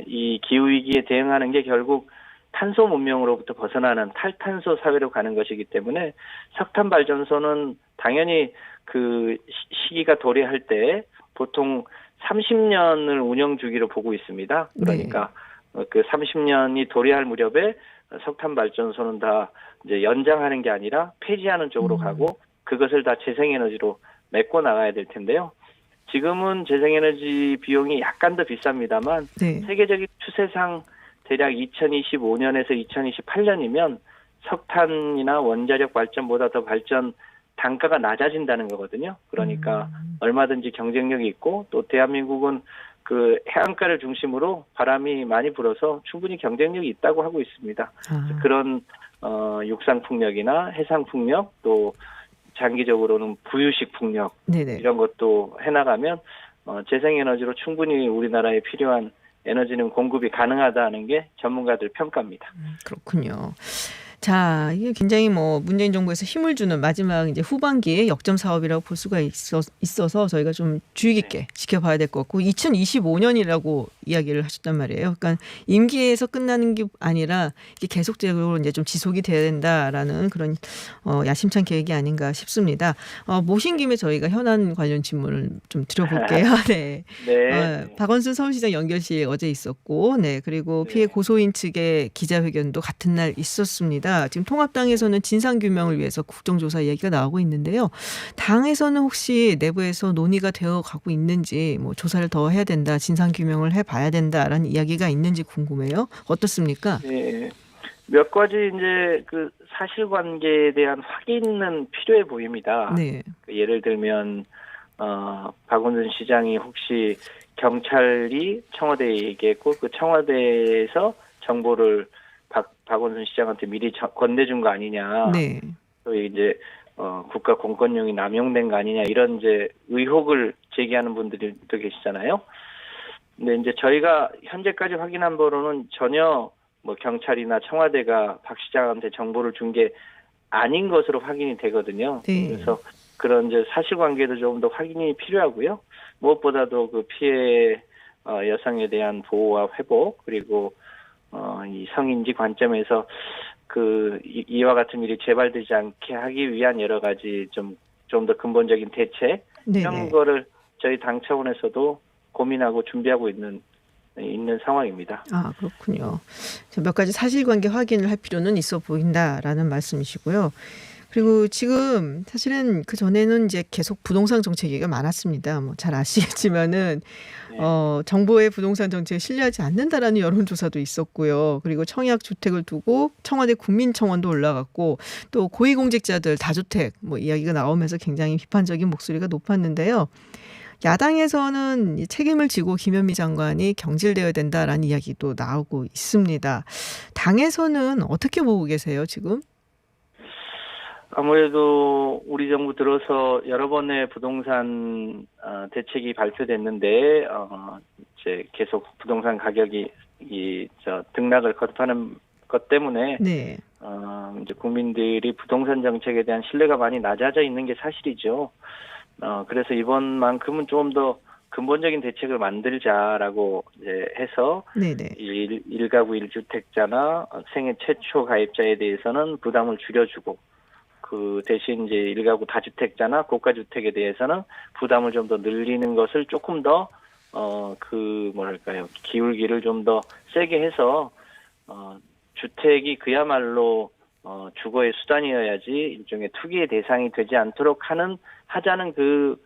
이 기후 위기에 대응하는 게 결국 탄소 문명으로부터 벗어나는 탈탄소 사회로 가는 것이기 때문에 석탄 발전소는 당연히 그 시기가 도래할 때 보통 30년을 운영 주기로 보고 있습니다. 그러니까 그 30년이 도래할 무렵에 석탄 발전소는 다 이제 연장하는 게 아니라 폐지하는 쪽으로 가고 그것을 다 재생에너지로 메꿔 나가야 될 텐데요. 지금은 재생에너지 비용이 약간 더 비쌉니다만 네. 세계적인 추세상 대략 2025년에서 2028년이면 석탄이나 원자력 발전보다 더 발전 단가가 낮아진다는 거거든요. 그러니까 얼마든지 경쟁력이 있고 또 대한민국은 그 해안가를 중심으로 바람이 많이 불어서 충분히 경쟁력이 있다고 하고 있습니다. 그런 육상 풍력이나 해상 풍력 또 장기적으로는 부유식 풍력 네네. 이런 것도 해나가면 재생에너지로 충분히 우리나라에 필요한 에너지는 공급이 가능하다는 게 전문가들 평가입니다. 그렇군요. 자, 이게 굉장히 뭐 문재인 정부에서 힘을 주는 마지막 이제 후반기의 역점 사업이라고 볼 수가 있어서 저희가 좀 주의 깊게 지켜봐야 될 것 같고 2025년이라고 이야기를 하셨단 말이에요. 그러니까 임기에서 끝나는 게 아니라 이게 계속적으로 이제 좀 지속이 돼야 된다라는 그런 야심찬 계획이 아닌가 싶습니다. 모신 김에 저희가 현안 관련 질문을 좀 드려볼게요. 네. 네. 박원순 서울시장 연결실 어제 있었고, 네 그리고 피해 고소인 측의 기자회견도 같은 날 있었습니다. 지금 통합당에서는 진상규명을 위해서 국정조사 이야기가 나오고 있는데요. 당에서는 혹시 내부에서 논의가 되어 가고 있는지 뭐 조사를 더 해야 된다, 진상규명을 해봐야 된다라는 이야기가 있는지 궁금해요. 어떻습니까? 네. 몇 가지 이제 그 사실관계에 대한 확인은 필요해 보입니다. 네. 예를 들면 박원순 시장이 혹시 경찰이 청와대에 얘기했고 그 청와대에서 정보를 박원순 시장한테 미리 건네준 거 아니냐. 네. 또 이제 국가 공권력이 남용된 거 아니냐 이런 이제 의혹을 제기하는 분들이 또 계시잖아요. 근데 이제 저희가 현재까지 확인한 바로는 전혀 뭐 경찰이나 청와대가 박 시장한테 정보를 준 게 아닌 것으로 확인이 되거든요. 네. 그래서 그런 이제 사실관계도 좀 더 확인이 필요하고요. 무엇보다도 그 피해 여성에 대한 보호와 회복 그리고 이 성인지 관점에서 그 이와 같은 일이 재발되지 않게 하기 위한 여러 가지 좀 더 근본적인 대책 이런 거를 저희 당 차원에서도 고민하고 준비하고 있는 상황입니다. 아, 그렇군요. 몇 가지 사실관계 확인을 할 필요는 있어 보인다라는 말씀이시고요. 그리고 지금 사실은 그 전에는 이제 계속 부동산 정책 얘기가 많았습니다. 뭐 잘 아시겠지만은 정부의 부동산 정책에 신뢰하지 않는다라는 여론조사도 있었고요. 그리고 청약 주택을 두고 청와대 국민청원도 올라갔고 또 고위공직자들 다주택 뭐 이야기가 나오면서 굉장히 비판적인 목소리가 높았는데요. 야당에서는 책임을 지고 김현미 장관이 경질되어야 된다라는 이야기도 나오고 있습니다. 당에서는 어떻게 보고 계세요, 지금? 아무래도 우리 정부 들어서 여러 번의 부동산 대책이 발표됐는데 이제 계속 부동산 가격이 등락을 거듭하는 것 때문에 네. 이제 국민들이 부동산 정책에 대한 신뢰가 많이 낮아져 있는 게 사실이죠. 그래서 이번만큼은 좀 더 근본적인 대책을 만들자라고 이제 해서 네네. 1가구 1주택자나 생애 최초 가입자에 대해서는 부담을 줄여주고 그 대신 이제 1가구 다주택자나 고가주택에 대해서는 부담을 좀 더 늘리는 것을 조금 더 기울기를 좀 더 세게 해서 주택이 그야말로 주거의 수단이어야지 일종의 투기의 대상이 되지 않도록 하자는 그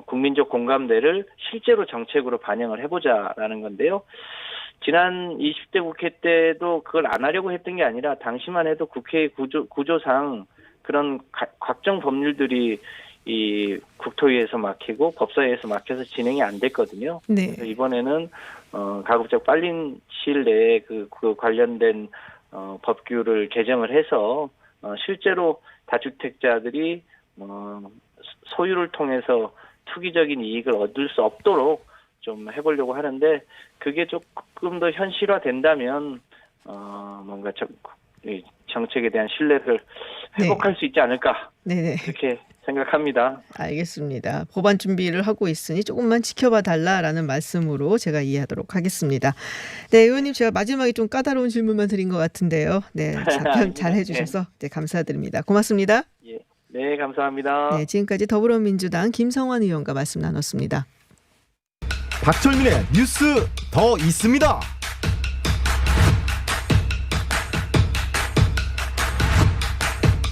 국민적 공감대를 실제로 정책으로 반영을 해보자라는 건데요. 지난 20대 국회 때도 그걸 안 하려고 했던 게 아니라 당시만 해도 국회의 구조상 그런 각종 법률들이 이 국토위에서 막히고 법사위에서 막혀서 진행이 안 됐거든요. 네. 그래서 이번에는 가급적 빠른 시일 내에 그 관련된 법규를 개정을 해서 실제로 다주택자들이 소유를 통해서 투기적인 이익을 얻을 수 없도록 좀 해보려고 하는데 그게 조금 더 현실화된다면 뭔가 정책에 대한 신뢰를 회복할 수 있지 않을까 네네. 이렇게 생각합니다. 알겠습니다. 법안 준비를 하고 있으니 조금만 지켜봐 달라라는 말씀으로 제가 이해하도록 하겠습니다. 네, 의원님 제가 마지막에 좀 까다로운 질문만 드린 것 같은데요. 네, 답변 잘 해주셔서 네, 감사드립니다. 고맙습니다. 예, 네, 감사합니다. 네, 지금까지 더불어민주당 김성환 의원과 말씀 나눴습니다. 박철민의 뉴스 더 있습니다.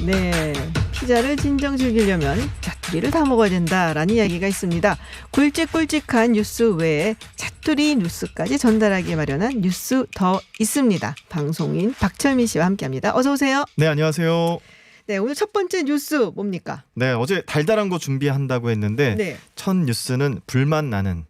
네, 피자를 진정 즐기려면 자투리를 다 먹어야 된다라는 이야기가 있습니다. 굵직굵직한 뉴스 외에 자투리 뉴스까지 전달하기 마련한 뉴스 더 있습니다. 방송인 박철민 씨와 함께합니다. 어서 오세요. 네, 안녕하세요. 네, 오늘 첫 번째 뉴스 뭡니까? 네, 어제 달달한 거 준비한다고 했는데 네. 첫 뉴스는 불맛 나는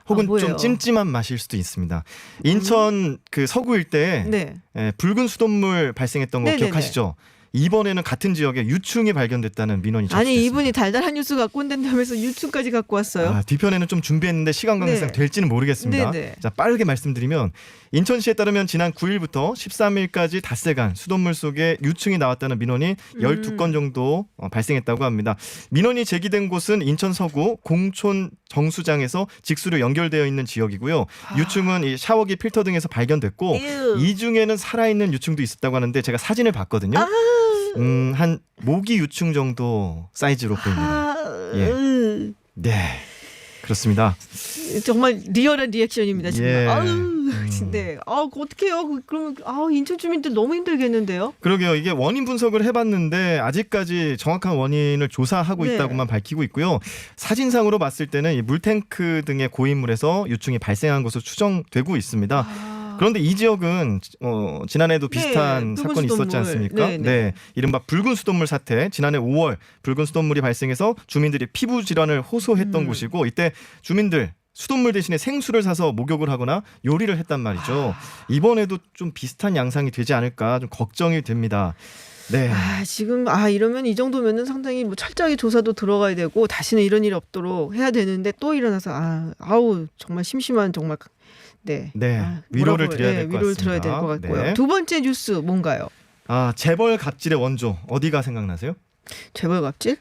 혹은 뭐예요? 좀 찜찜한 맛일 수도 있습니다. 인천 그 서구 일대에 네. 붉은 수돗물 발생했던 거 네네네. 기억하시죠? 이번에는 같은 지역에 유충이 발견됐다는 민원이 접수됐습니다. 아니 이분이 달달한 뉴스 갖고 온다면서 유충까지 갖고 왔어요. 뒤편에는 좀 준비했는데 시간 관계상 네. 될지는 모르겠습니다. 네네. 자, 빠르게 말씀드리면 인천시에 따르면 지난 9일부터 13일까지 닷새간 수돗물 속에 유충이 나왔다는 민원이 12건 정도 발생했다고 합니다. 민원이 제기된 곳은 인천 서구 공촌 정수장에서 직수로 연결되어 있는 지역이고요. 유충은 이 샤워기 필터 등에서 발견됐고 이 중에는 살아있는 유충도 있었다고 하는데 제가 사진을 봤거든요. 한 모기 유충 정도 사이즈로 보입니다. 예. 네, 그렇습니다. 정말 리얼한 리액션입니다 지금. 예. 네. 어떡해요? 그러면 인천 주민들 너무 힘들겠는데요. 그러게요. 이게 원인 분석을 해봤는데 아직까지 정확한 원인을 조사하고 네. 있다고만 밝히고 있고요. 사진상으로 봤을 때는 이 물탱크 등의 고인물에서 유충이 발생한 것으로 추정되고 있습니다. 그런데 이 지역은 지난해도 비슷한 붉은 사건이 수돗물. 있었지 않습니까? 네. 이른바 붉은 수돗물 사태. 지난해 5월 붉은 수돗물이 발생해서 주민들이 피부 질환을 호소했던 곳이고 이때 주민들 수돗물 대신에 생수를 사서 목욕을 하거나 요리를 했단 말이죠. 이번에도 좀 비슷한 양상이 되지 않을까 좀 걱정이 됩니다. 네. 지금 이러면 이 정도면은 상당히 뭐 철저하게 조사도 들어가야 되고 다시는 이런 일이 없도록 해야 되는데 또 일어나서 정말 심심한 정말 네. 위로를 드려야 될 것 위로를 같습니다. 들어야 될 것 같고요. 네. 두 번째 뉴스 뭔가요? 재벌 갑질의 원조 어디가 생각나세요? 재벌 갑질?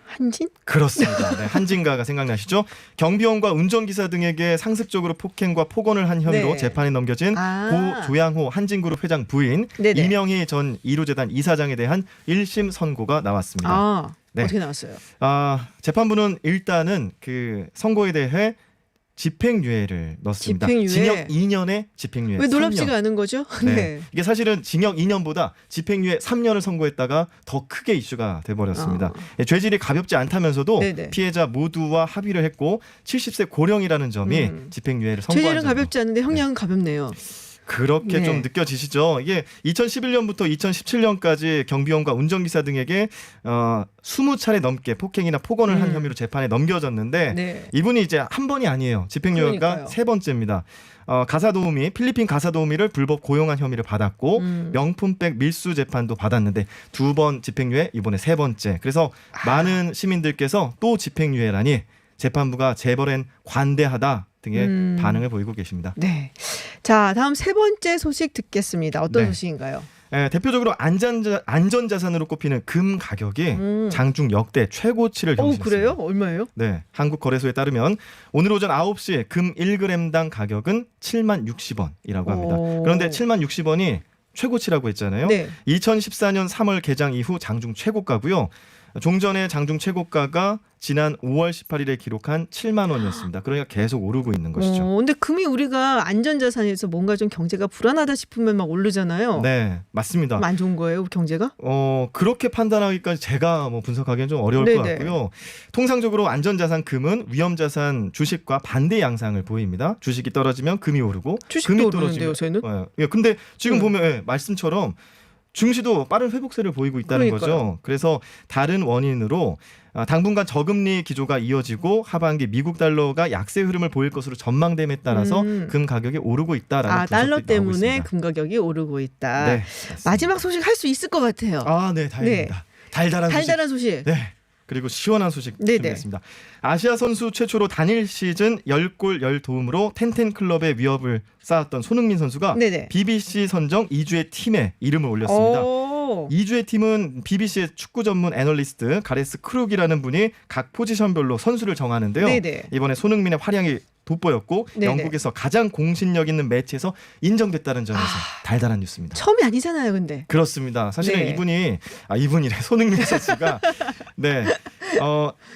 한진? 그렇습니다. 네, 한진가가 생각나시죠? 경비원과 운전기사 등에게 상습적으로 폭행과 폭언을 한 혐의로 네. 재판에 넘겨진 고 조양호 한진그룹 회장 부인 네네. 이명희 전 1호재단 이사장에 대한 1심 선고가 나왔습니다. 네. 어떻게 나왔어요? 재판부는 일단은 그 선고에 대해 집행유예를 넣습니다. 집행유예? 징역 2년에 집행유예 왜 놀랍지가 3년. 않은 거죠? 네. 이게 사실은 징역 2년보다 집행유예 3년을 선고했다가 더 크게 이슈가 돼버렸습니다. 죄질이 가볍지 않다면서도 네네. 피해자 모두와 합의를 했고 70세 고령이라는 점이 집행유예를 선고한 죄질은 점으로. 가볍지 않은데 형량은 가볍네요. 그렇게 네. 좀 느껴지시죠? 이게 2011년부터 2017년까지 경비원과 운전기사 등에게 20차례 넘게 폭행이나 폭언을 한 혐의로 재판에 넘겨졌는데 네. 이분이 이제 한 번이 아니에요. 집행유예가 그러니까요. 3번째입니다. 가사도우미 필리핀 가사도우미를 불법 고용한 혐의를 받았고 명품백 밀수 재판도 받았는데 2번 집행유예 이번에 3번째. 그래서 많은 시민들께서 또 집행유예라니 재판부가 재벌엔 관대하다 등의 반응을 보이고 계십니다. 네. 자, 다음 세 번째 소식 듣겠습니다. 어떤 네. 소식인가요? 대표적으로 안전자산으로 꼽히는 금 가격이 장중 역대 최고치를 경신했습니다. 그래요? 얼마예요? 네, 한국거래소에 따르면 오늘 오전 9시에 금 1g당 가격은 7만 60원이라고 합니다. 그런데 7만 60원이 최고치라고 했잖아요. 네. 2014년 3월 개장 이후 장중 최고가고요. 종전의 장중 최고가가 지난 5월 18일에 기록한 7만 원이었습니다. 그러니까 계속 오르고 있는 것이죠. 근데 금이 우리가 안전자산에서 뭔가 좀 경제가 불안하다 싶으면 막 오르잖아요. 네, 맞습니다. 그럼 안 좋은 거예요, 경제가? 그렇게 판단하기까지 제가 뭐 분석하기엔 좀 어려울 네네. 것 같고요. 통상적으로 안전자산 금은 위험자산 주식과 반대 양상을 보입니다. 주식이 떨어지면 금이 오르고 주식도 금이 오르는데요, 요새는? 예, 근데 지금 보면 말씀처럼 증시도 빠른 회복세를 보이고 있다는 그러니까요. 거죠. 그래서 다른 원인으로 당분간 저금리 기조가 이어지고 하반기 미국 달러가 약세 흐름을 보일 것으로 전망됨에 따라서 금 가격이 오르고 있다라는 분석들이 달러 나오고 때문에 있습니다. 금 가격이 오르고 있다. 네, 맞습니다. 마지막 소식 할 수 있을 것 같아요. 네, 다행입니다. 달달한 소식. 네. 그리고 시원한 소식 네네. 준비했습니다. 아시아 선수 최초로 단일 시즌 10골 10도움으로 텐텐클럽의 위협을 쌓았던 손흥민 선수가 네네. BBC 선정 2주의 팀에 이름을 올렸습니다. 오. 2주의 팀은 BBC의 축구 전문 애널리스트 가레스 크룩이라는 분이 각 포지션별로 선수를 정하는데요. 네네. 이번에 손흥민의 활약이 돋보였고 네네. 영국에서 가장 공신력 있는 매체에서 인정됐다는 점에서 달달한 뉴스입니다. 처음이 아니잖아요, 근데. 그렇습니다. 사실은 네. 이분이래 손흥민 선수가 네,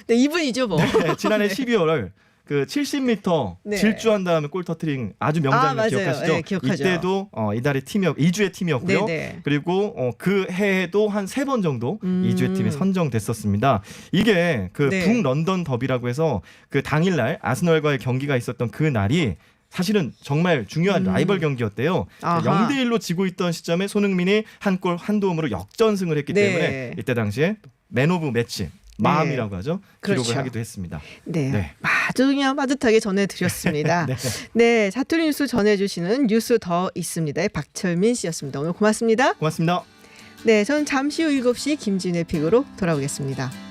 네, 이분이죠, 뭐. 네, 지난해 12월 그 70m 네. 질주한 다음에 골 터트린 아주 명장면 맞아요. 기억하시죠? 네, 기억하죠. 이때도 이달의 2주의 팀이었고요. 네네. 그리고 그 해에도 한 3번 정도 2주의 팀에 선정됐었습니다. 이게 그 네. 북런던 더비라고 해서 그 당일날 아스널과의 경기가 있었던 그 날이 사실은 정말 중요한 라이벌 경기였대요. 아하. 0대1로 지고 있던 시점에 손흥민이 한 골 한 도움으로 역전승을 했기 네. 때문에 이때 당시에 맨 오브 매치 마음이라고 하죠. 그렇죠. 기록을 하기도 했습니다. 네. 네. 아주 그냥 빠듯하게 전해드렸습니다. 네. 네, 사투리 뉴스 전해주시는 뉴스 더 있습니다의 박철민 씨였습니다. 오늘 고맙습니다. 고맙습니다. 네, 저는 잠시 후 7시 김진의 픽으로 돌아오겠습니다.